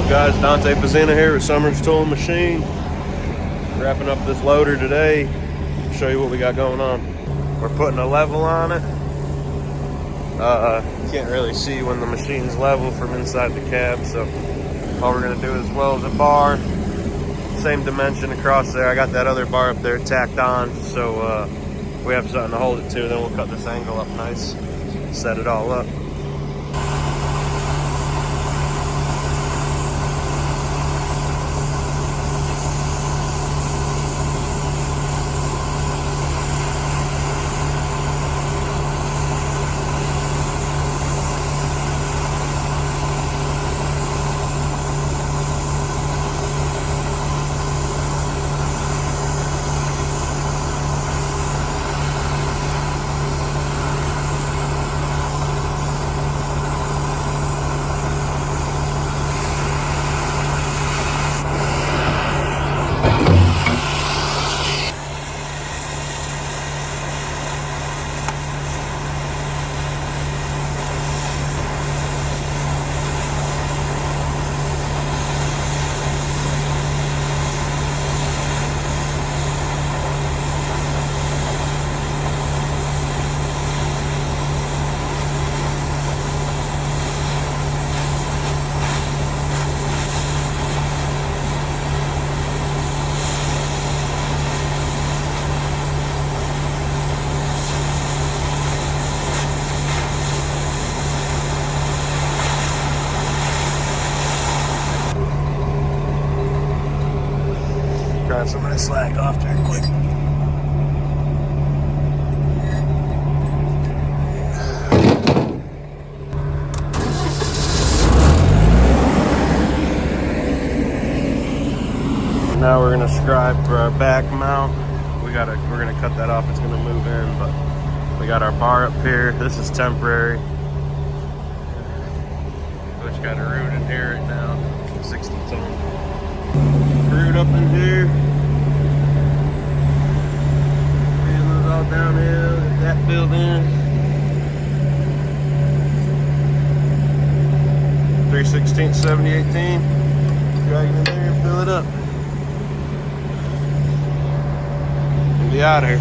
Guys, Dante Pazina here with Summers Tool and Machine. Wrapping up this loader today. Show you what we got going on. We're putting a level on it. You can't really see when the machine's level from inside the cab, so all we're gonna do is weld a bar, same dimension across there. I got that other bar up there tacked on, so we have something to hold it to. Then we'll cut this angle up nice, set it all up. Grab some of this slack off there quick. Now we're gonna scribe for our back mount. We're gonna cut that off. It's gonna move in, but we got our bar up here. This is temporary. Which got a root in here right now, 60 ton. Root up in here. And those all downhill. That filled in. 3/16, 70/18. Drag it in there and fill it up. And be out of here.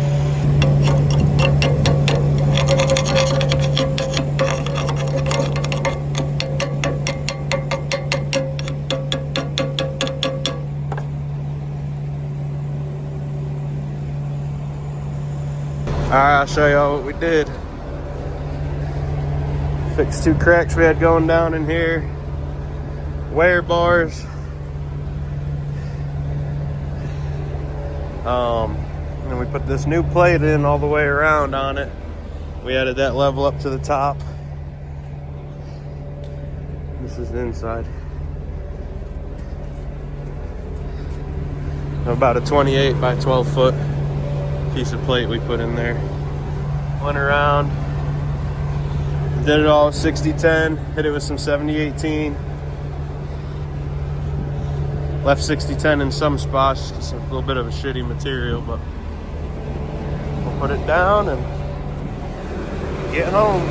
Alright, I'll show y'all what we did. Fixed 2 cracks we had going down in here. Wear bars. And then we put this new plate in all the way around on it. We added that level up to the top. This is the inside. About a 28 by 12 foot piece of plate we put in there. Went around, did it all 60-10, hit it with some 70-18. Left 60-10 in some spots, just a little bit of a shitty material, but we'll put it down and get home.